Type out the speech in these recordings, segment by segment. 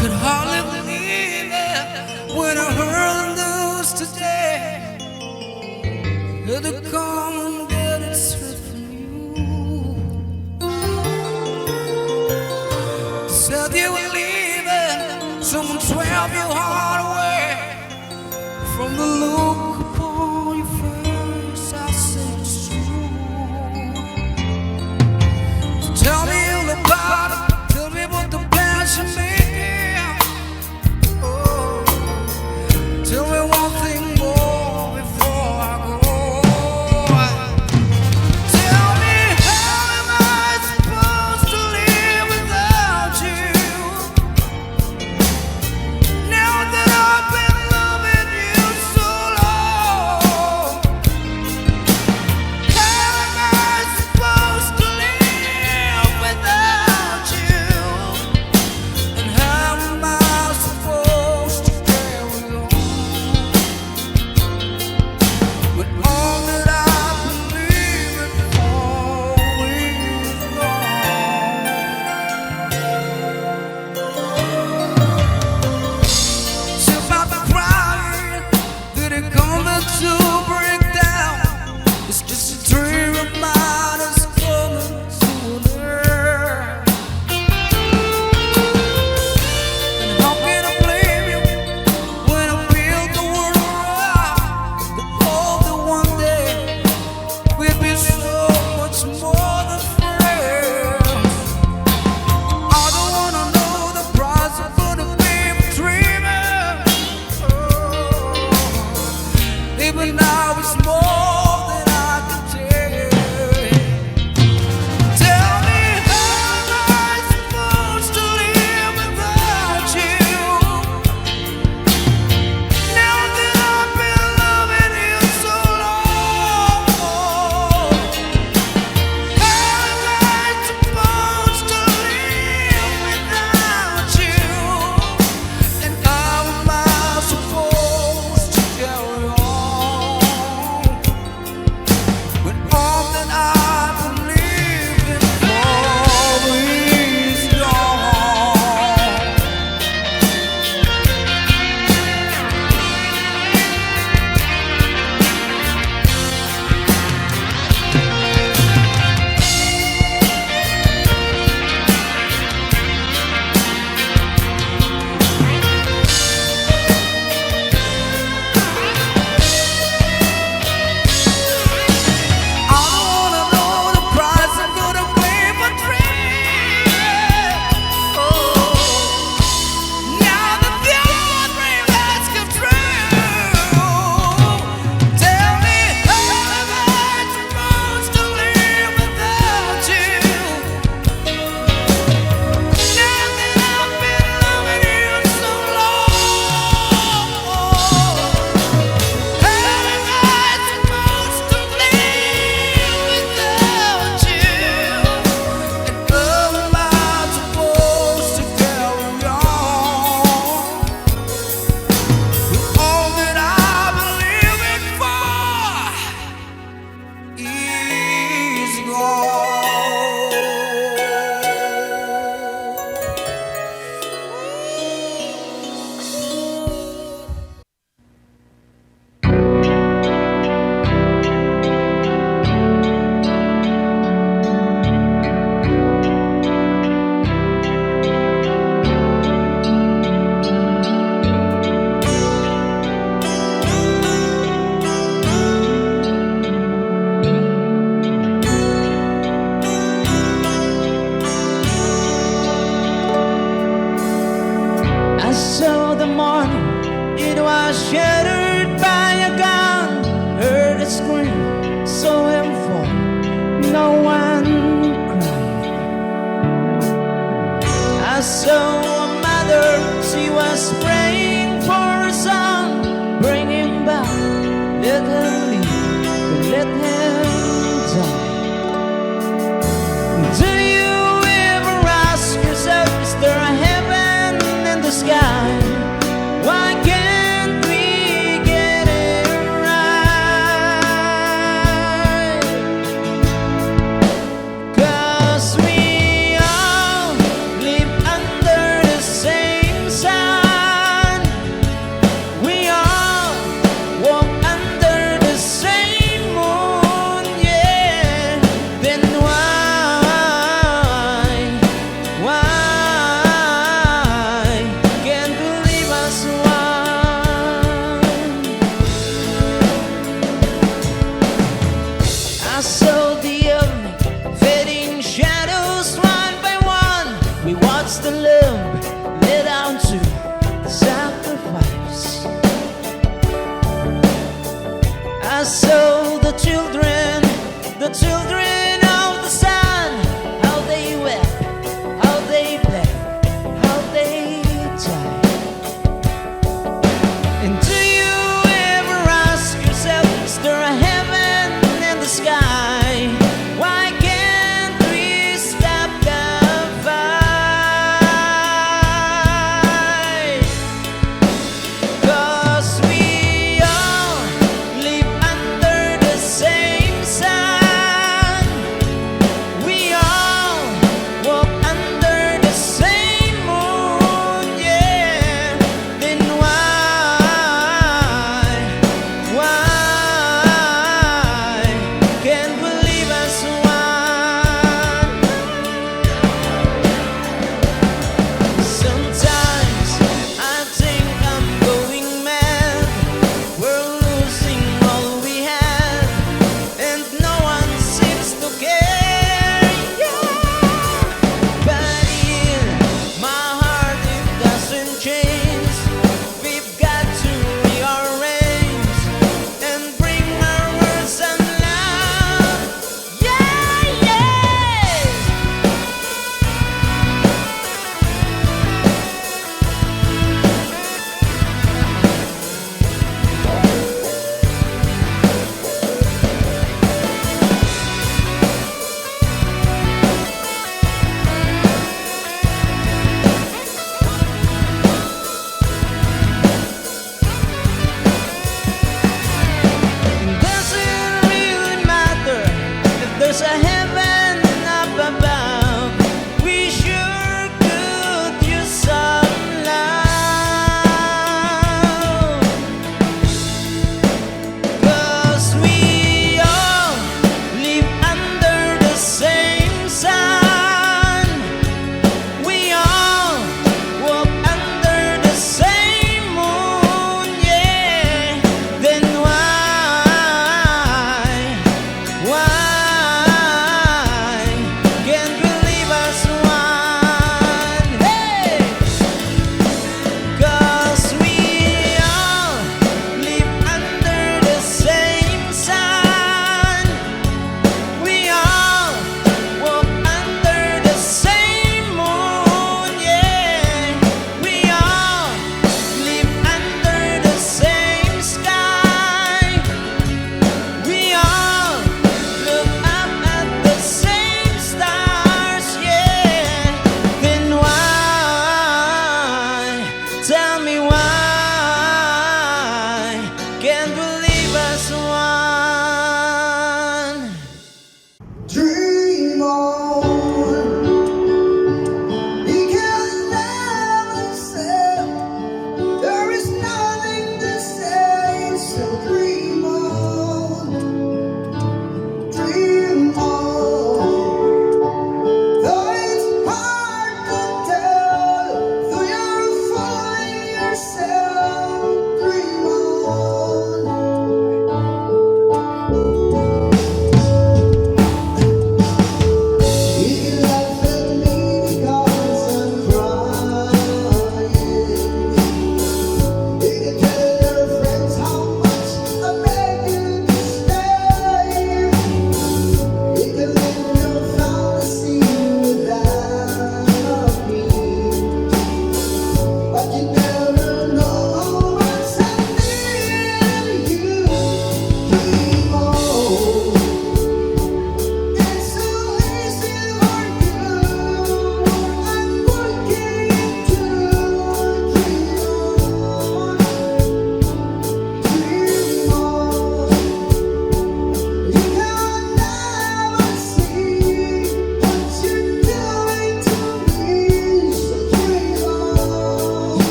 Could hardly believe it when I heard the news today. Had to come and get it straight from you. Said you were leaving, someone 12 your heart away. From the look upon your face, I said it's true. So tell me all about it, tell me what the passion making. Oh, tell me one thing more before I go. Tell me, how am I supposed to live without you? Now that I've been loving you so long, how am I supposed to live without you? And how am I supposed to carry on when all that I believe in always gone? She's about to cry. Did it come to break down? It's just a dream of mine is coming to an end. And how can I blame you when I feel the world around? The hope that one day we'll be so much more than friends. I don't wanna know the price of gonna be dreaming. Oh, even now it's more than I can take. Tell me, how am I supposed to live without you? Now that I've been loving you so long, how am I supposed to live without you? And how am I supposed to carry on when all that I believe in always gone? I don't wanna know the price I'm gonna pay for dreaming. Oh, now that the old dream has come true. Tell me, how am I supposed to live without you? Now that I've been loving you so long, how am I supposed to live without you? And how am I supposed to carry on with all that I believe in for is I saw the morning, it was shattered by a gun. Heard it scream, saw him fall, no one cried. I saw a mother, she was praying for her son. Bring him back, let him live, let him die. Do you ever ask yourself, is there a heaven in the sky? Why can't we get it right? 'Cause we all live under the same love led down to sacrifice. I saw the children of the sun, how they wept, how they bled, how they died. And do you ever ask yourself, is there a heaven in the sky? Why can't we stop the fight? 'Cause we all live under the same sun.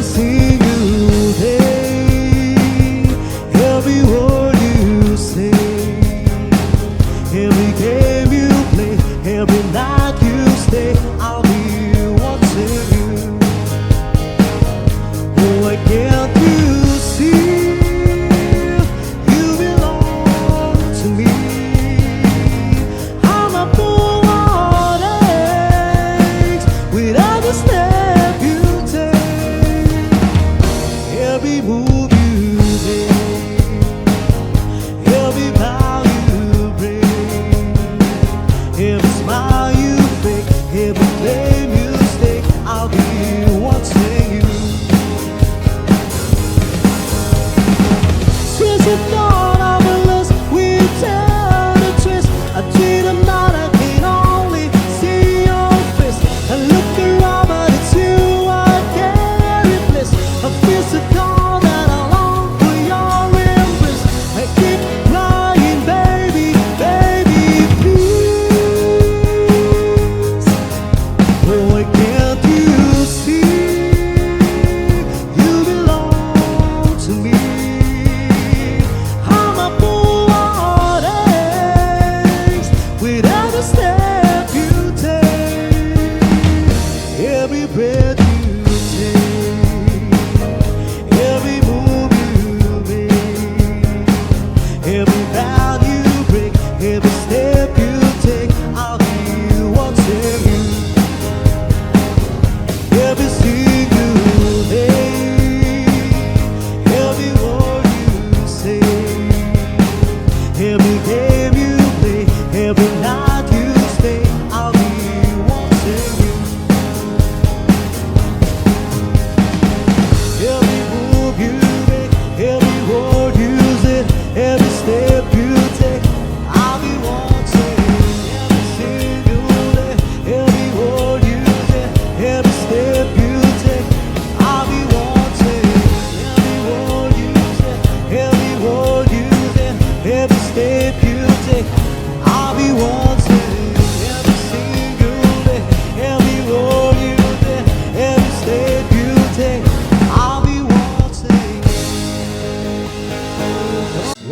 single day, every word you say, every game you play, every night you stay, I'll be watching you. Oh, I can't you see you belong to me? I'm a full on eggs without the step you take, every move you make, every vow you break, every smile you fake, every blame you stake, I'll be watching you. Since you thought I would lose without a trace, I dream about I can only see your face. I look around but it's you I can't replace. I feel so cold that I long for your embrace. I keep crying, baby, baby, please. Oh, why can't you see you belong to me? I'm a full on eggs without the step you take, every breath you take, every move you make, every vow you break, every step you take, I'll be watching you. Every single day, every word you say, every game you play, every night you stay, I'll be watching you. Every move you make, every word you say, every step you take, I'll be watching you. Every single day, every word you say, every step you take, I'll be watching you. Every word you say, every word you say, every step you take, I'll be watching you. Every single day, every word you say, every step you take, I'll be watching you.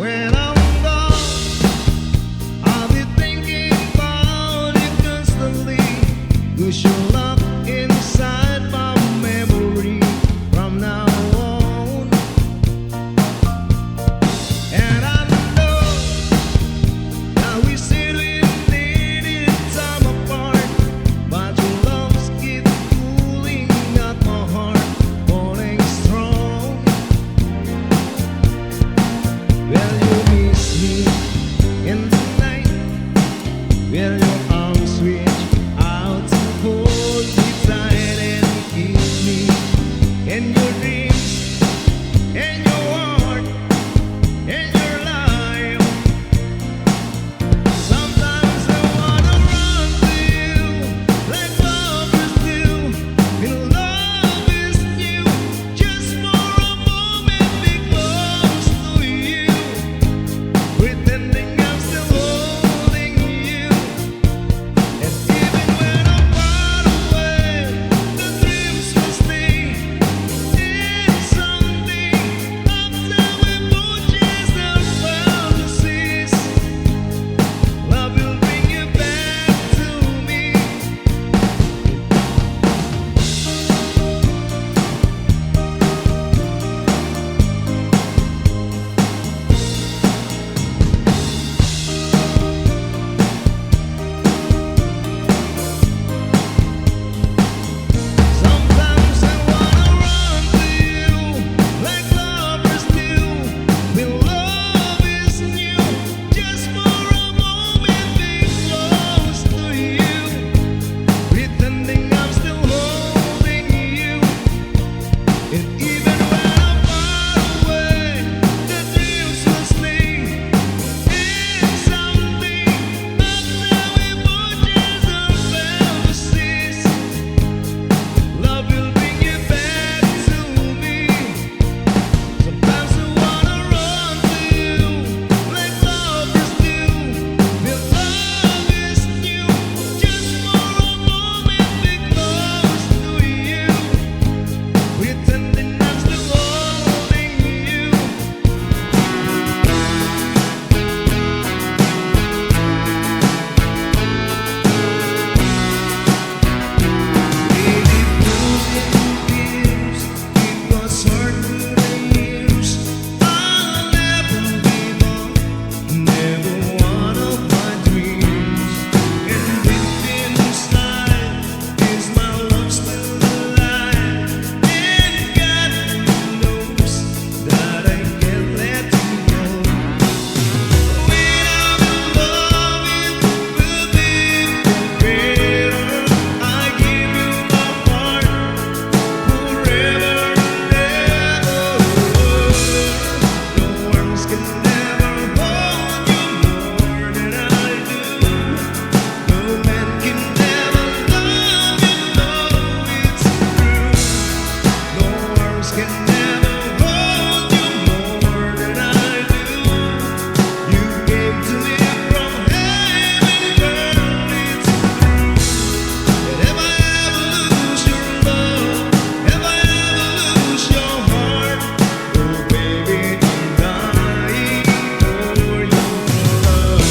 When I'm gone, I'll be thinking about you constantly. 'Cause your love inside my memory from now on. And I know that we still needed time apart, but your love's keep cooling at my heart, falling strong. Will you miss me in the night? Will your arms reach out to hold me tight and keep me in your dreams, in your heart, in your life? Sometimes I wanna run to you like lovers do. When love is new, just for a moment be close to you, pretending I'm still holding you. And even when I'm far away, the dreams will stay. And someday I can never hold you more than I do. You gave to me from heaven, girl, it's true. And if I ever lose your love, if I ever lose your heart, oh baby, I'm dying for your love.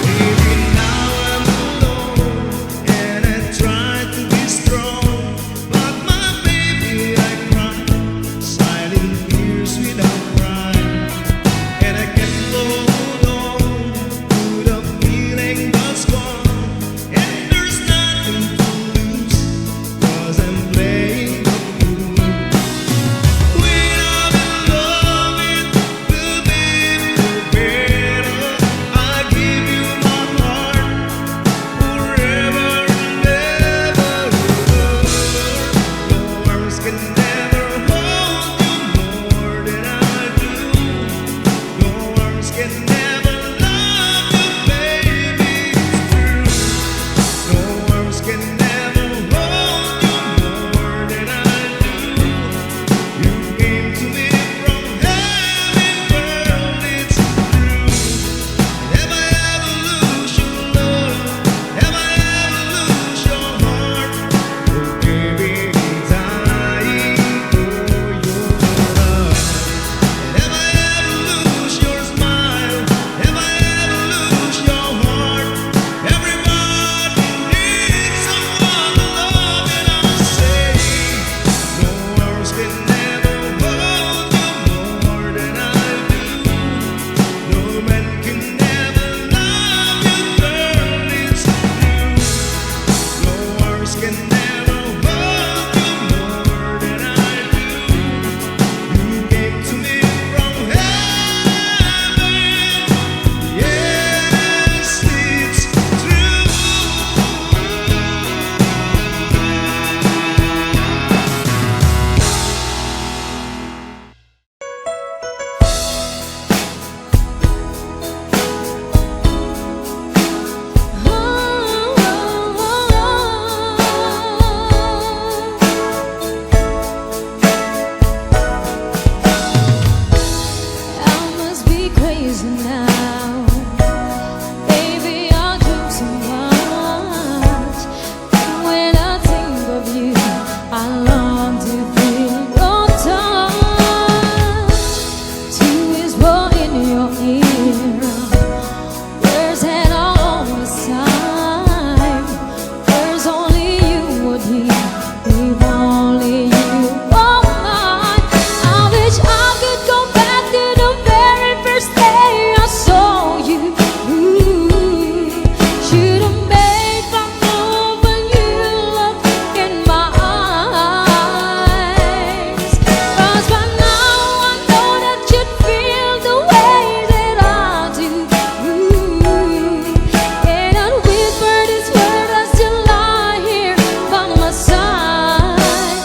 Baby, now I'm alone and I try to be strong, but my baby, I cry silent tears without crying, and I can't hold on to the feeling that's gone, and there's nothing to lose 'cause I'm playing the fool. When I'm in love, it will be better. I give you my heart forever and ever. No arms can never hold you more than I do. No arms can never love you, baby, it's true. No arms can never hold you more than I do. You came to me from heaven, girl, it's true. If I ever lose your love, if I ever lose your heart, oh baby, I'm dying for your love. And if I ever lose your smile, if I ever lose your heart, everybody needs someone to love, and I'll say, no arms can never hold you more than I do. No man can never love you, girl, it's true. No arms can never hold you more than I do. You came to me from heaven, yes, it's true. I must be crazy now. Baby, I drink so much. When I think of you, I long to feel your touch. To whisper in your ear words that are always time. Words only you would hear, if only you were mine. I wish I could go back to the very first day I saw you. Should have made my move when you look in my eyes. 'Cause by now I know that you'd feel the way that I do. And I'd whisper this word as you lie here by my side.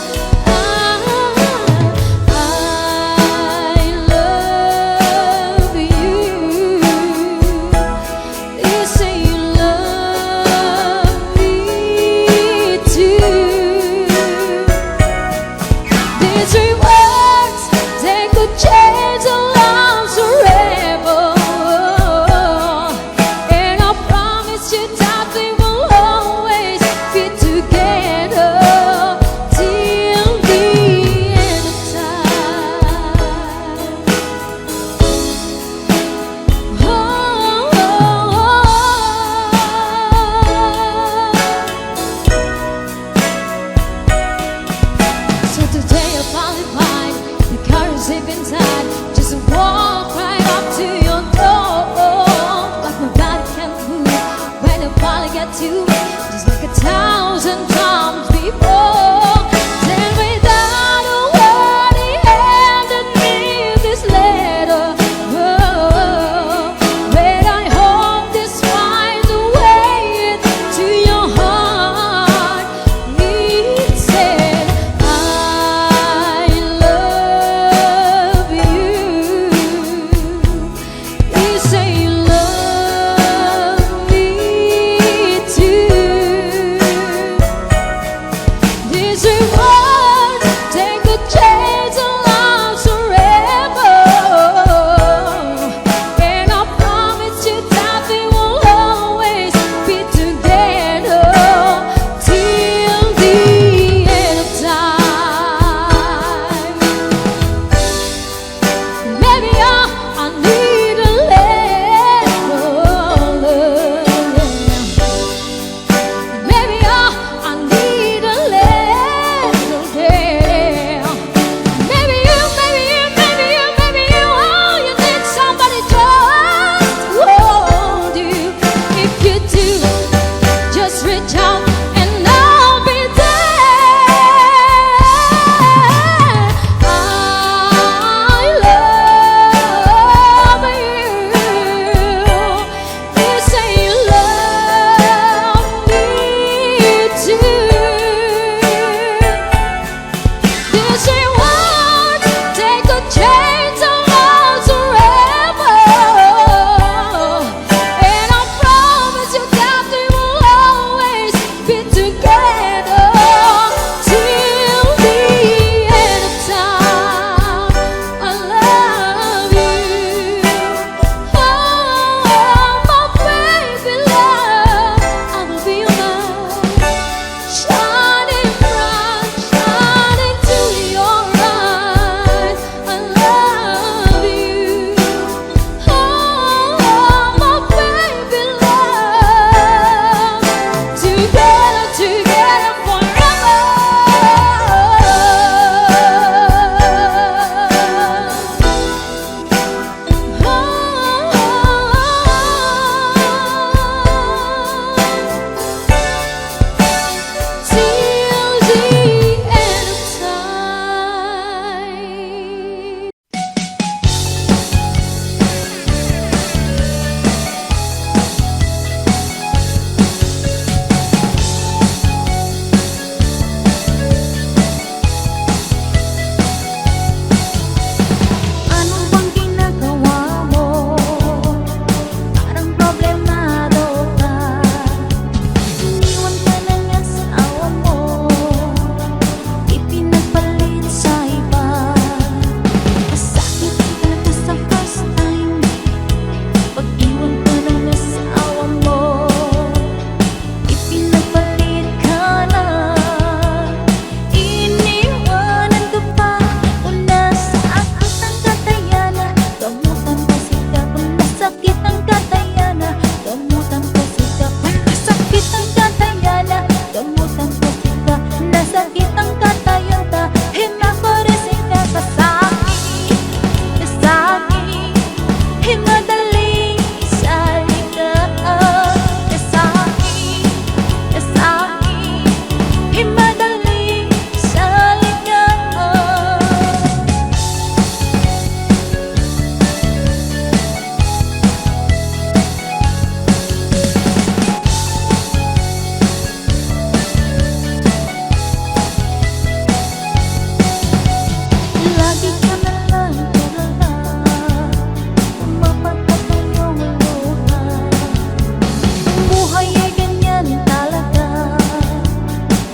I love you. You say you love me too. These three words, they could change our lives forever. And I promise you that we will always be together till the end of time. So today I finally find the courage deep inside just to walk right up to your door. Like my body can't move when I finally get to it, just like 1,000 times before. Then without a word, he handed me this letter. But I hope this finds a way into your heart. Me This is what take a chance and love forever. And I promise you that we will always be together till the end of time. Maybe I need a little love. Maybe I need a little care. Maybe you, oh, you need somebody just to hold you. If you do, just reach out and I'll be there. I love you. You say you love me too. This is what take a chance and love forever. And I promise you that we will always be together till the end of time. I love you. Oh, my baby love, I will be your love. Shining bright, shining to your eyes. I love you. Oh, my baby love. Together, together forever. Till the end of time. Ano bang ginagawa mo? Parang problemado ka. Iniwan ka na ng asawa mo, ipinagpalit sa iba. Masakit talaga sa first time pag-iwan ka ng asawa mo, ipinagpalit ka na. Iniwanan ka pa, kung nasakit ang katayana, gamutan kasi ka. Kung nasakit ang katayana, gamutan kasi ka. Kung nasakit ang katayana, gamutan kasi ka. Nasakit ang katayana, himakoresi ka. Kasakit, kasakit, himadali salika. Kasakit, kasakit, himadali salika. Lagi ka na lang tulala, pumapatak ang iyong luha. Ang buhay ay ganyan talaga,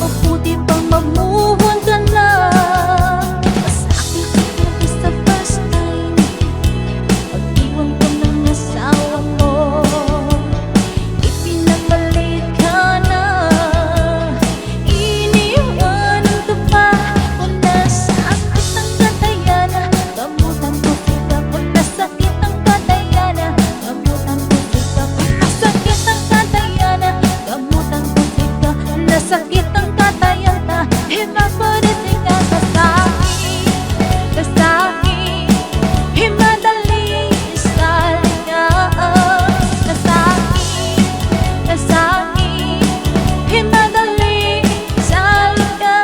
mabuti pang mag-move on ka na. Masakit talaga sa first time pag-iwan ka ng asawa mo, ipinagpalit ka na. Iniwanan ka pa, kung nasakit ang katayana, gamutan kasi ka. Kung nasakit ang katayana, gamutan kasi ka. Kung nasakit ang katayana, gamutan kasi ka. Nasakit ang katayana, himakoresi ka. Kasakit, kasakit, himadali salika. Kasakit, kasakit, himadali salika.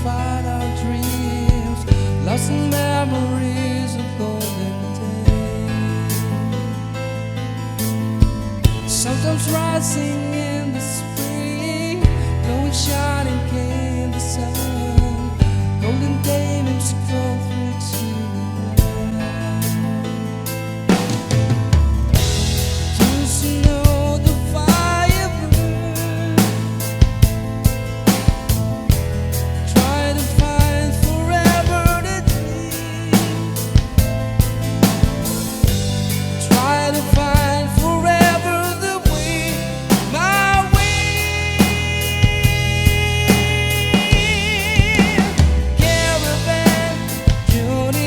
fight our dreams, lost in memories of golden days. Sometimes rising in the spring, glowing, shining came the sun. Golden days go through to the night. To know the fire burn, try to find forever the dream, try to find forever the way, my way. Caravan journey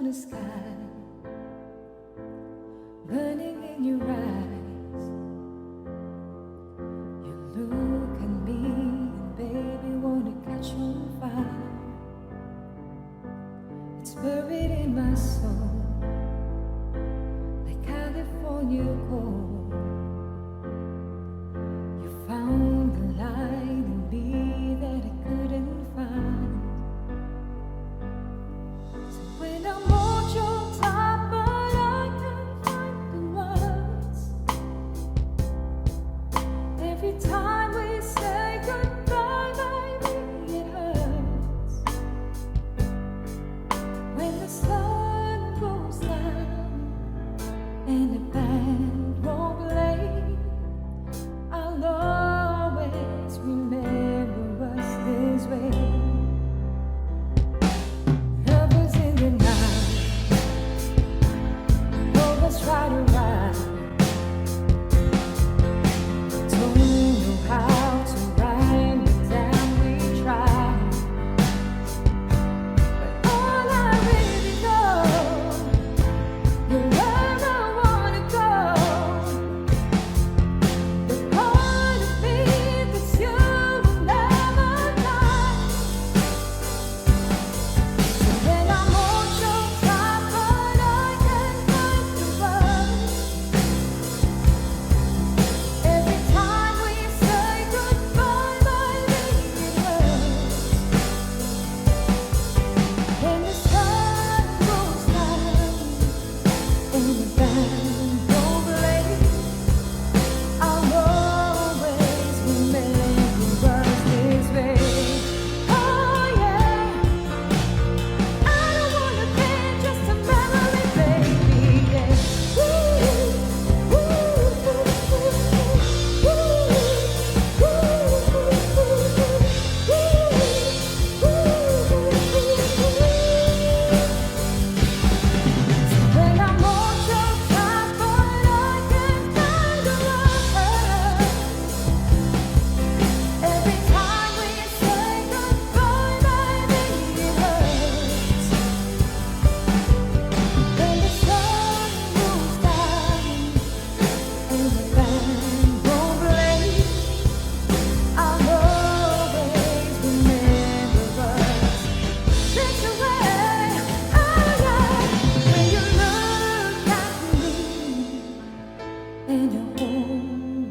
the sky, burning in your eyes. You look at me and baby wanna catch on fire. It's buried in my soul like California gold. You found the light in me that I couldn't find. So when I'm on your top but I can't find the words, every time we say goodbye, baby, it hurts. When the sun goes down and the band won't play, I'll always remember us this way. Lovers in the night, lovers try to ride. Don't know how to rhyme, but damn we try. But all I really know, you're where I wanna go. The part of me that's you will never lie. So when I'm on your top but I can't find the words, every time we say goodbye, baby, it hurts. When the sun goes down and the band don't play, I'll always remember us this way. Oh yeah, I don't wanna be just a memory, baby. Yeah. Ooh, ooh, when I'm on your top but I can't find the words, every time we say goodbye, baby, it hurts. When the sun goes down and the band won't play, I'll always remember us this way. Oh yeah, when you look at me and your whole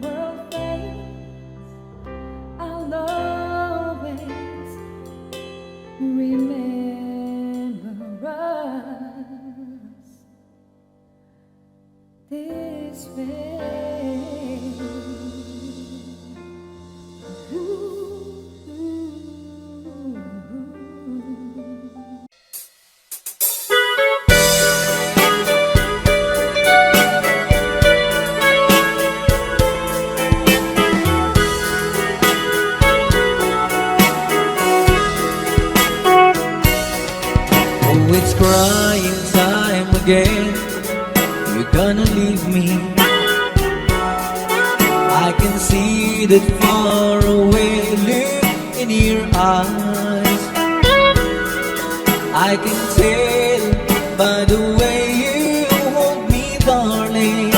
world fades, I'll always remember us this way. Ooh. Oh, it's crying time again. You're gonna leave me. I can see that far away look in your eyes. I can tell by the way you hold me, darling,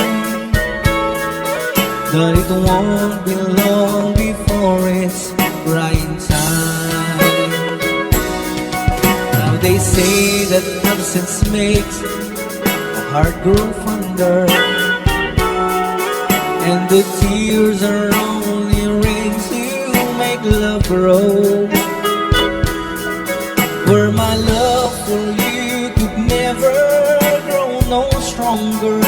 that it won't be long before it's crying time. Now they say that absence makes a heart grow fonder, and the tears are only rain to make love grow. Where my love for you could never grow no stronger,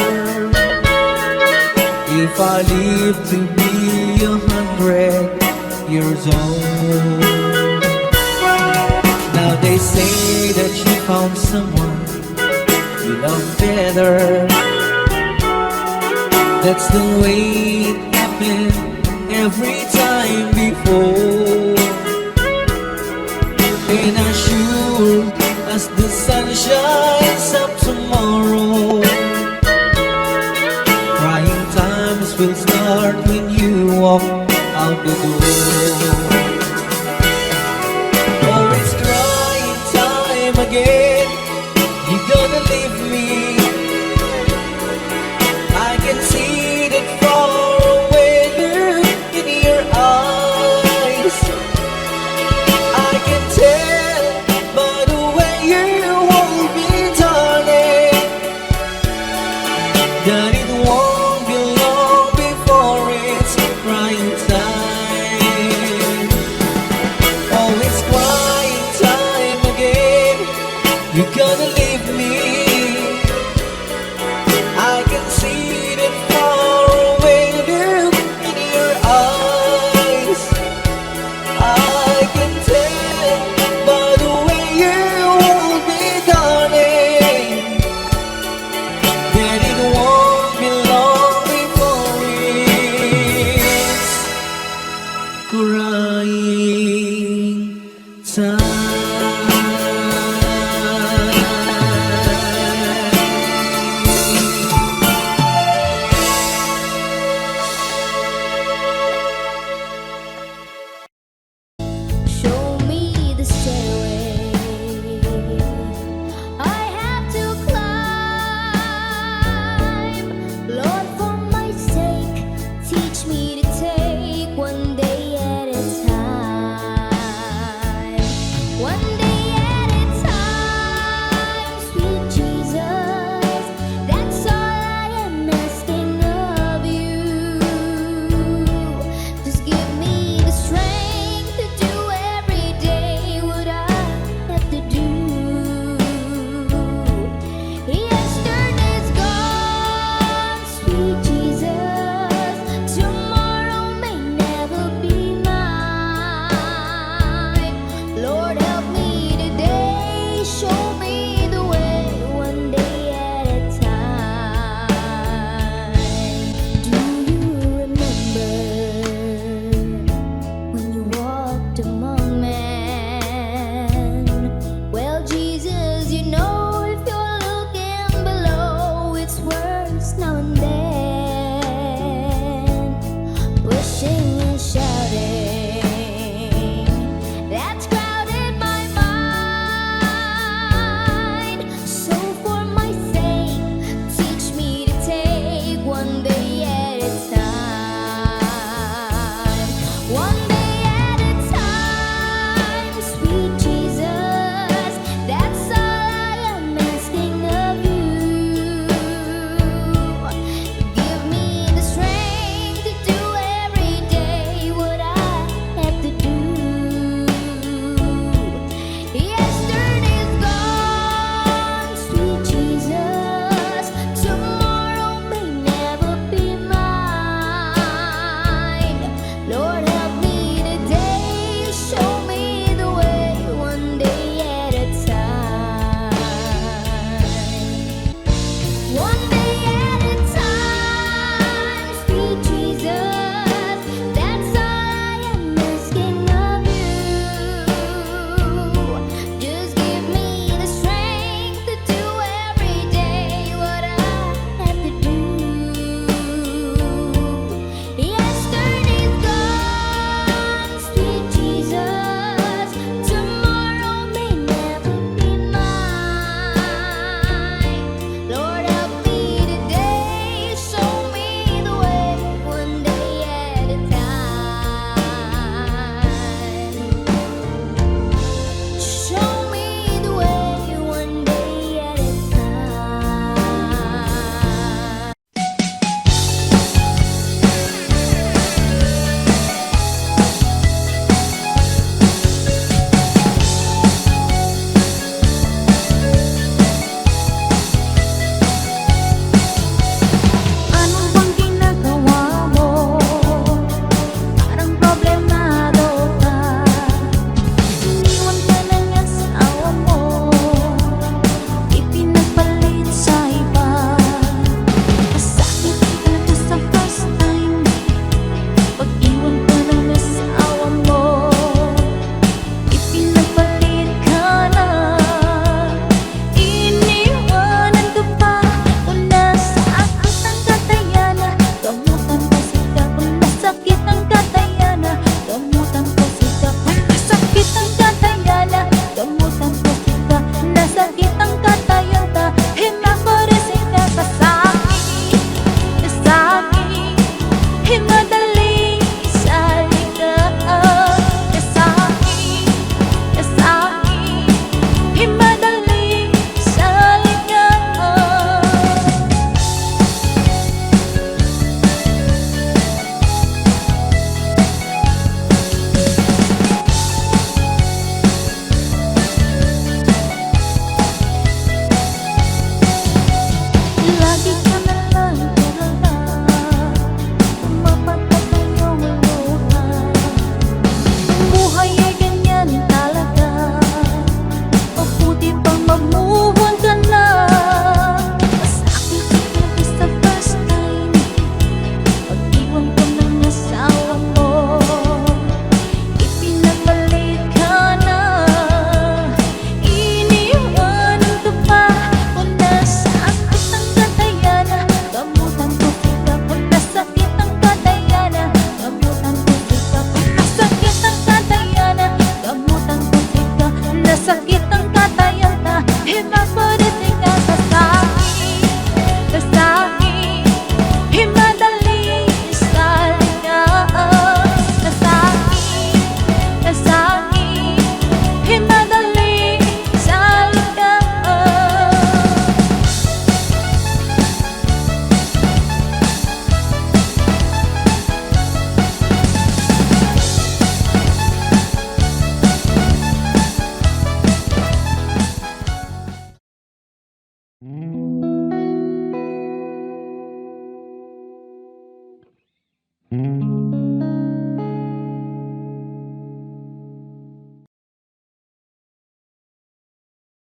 if I live to be 100 years old. Now they say that you found someone you love better. That's the way